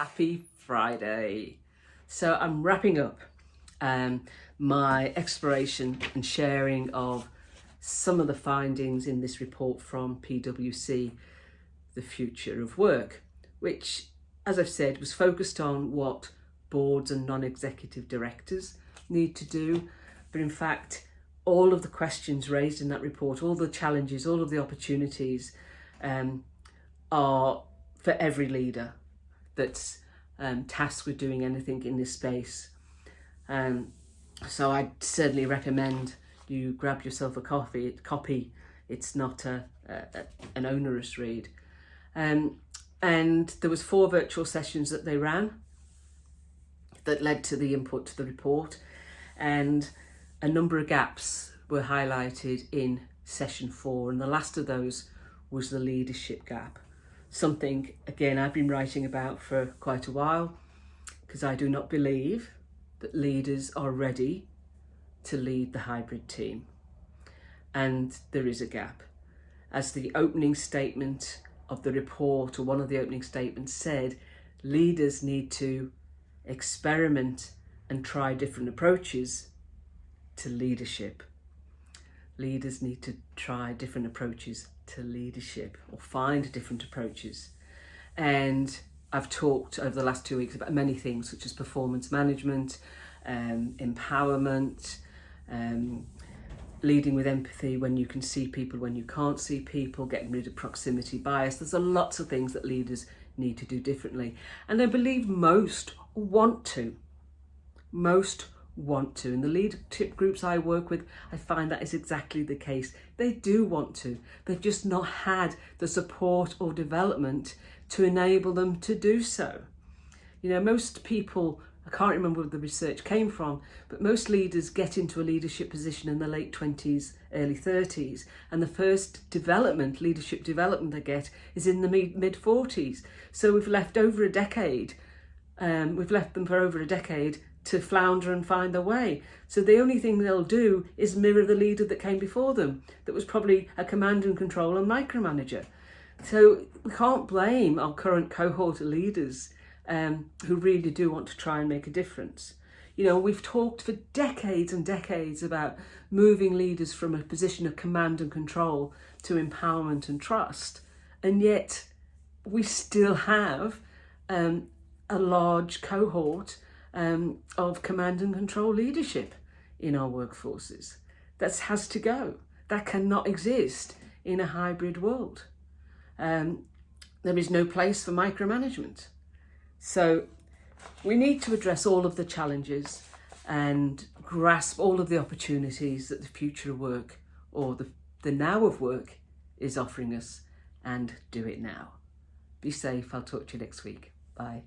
Happy Friday. So I'm wrapping up my exploration and sharing of some of the findings in this report from PwC, The Future of Work, which, as I've said, was focused on what boards and non-executive directors need to do. But in fact, all of the questions raised in that report, all the challenges, all of the opportunities are for every leader that's tasked with doing anything in this space. So I certainly recommend you grab yourself a copy. It's not an onerous read. And there was 4 virtual sessions that they ran that led to the input to the report, and a number of gaps were highlighted in session 4, and the last of those was the leadership gap. Something, again, I've been writing about for quite a while, because I do not believe that leaders are ready to lead the hybrid team. And there is a gap. As the opening statement of the report, or one of the opening statements said, leaders need to experiment and try different approaches to leadership. Leaders need to try different approaches to leadership, or find different approaches. And I've talked over the last 2 weeks about many things, such as performance management, empowerment, leading with empathy when you can see people when you can't see people, getting rid of proximity bias. There's lots of things that leaders need to do differently. And I believe most want to. In the leadership groups I work with, I find that is exactly the case. They do want to. They've just not had the support or development to enable them to do so. You know, most people, I can't remember where the research came from, but most leaders get into a leadership position in the late 20s, early 30s, and the first leadership development they get is in the mid 40s. So we've left them for over a decade to flounder and find their way. So the only thing they'll do is mirror the leader that came before them, that was probably a command and control and micromanager. So we can't blame our current cohort of leaders who really do want to try and make a difference. You know, we've talked for decades and decades about moving leaders from a position of command and control to empowerment and trust, and yet we still have a large cohort of command and control leadership in our workforces. That has to go. That cannot exist in a hybrid world. There is no place for micromanagement. So we need to address all of the challenges and grasp all of the opportunities that the future of work, or the now of work, is offering us, and do it now. Be safe. I'll talk to you next week. Bye.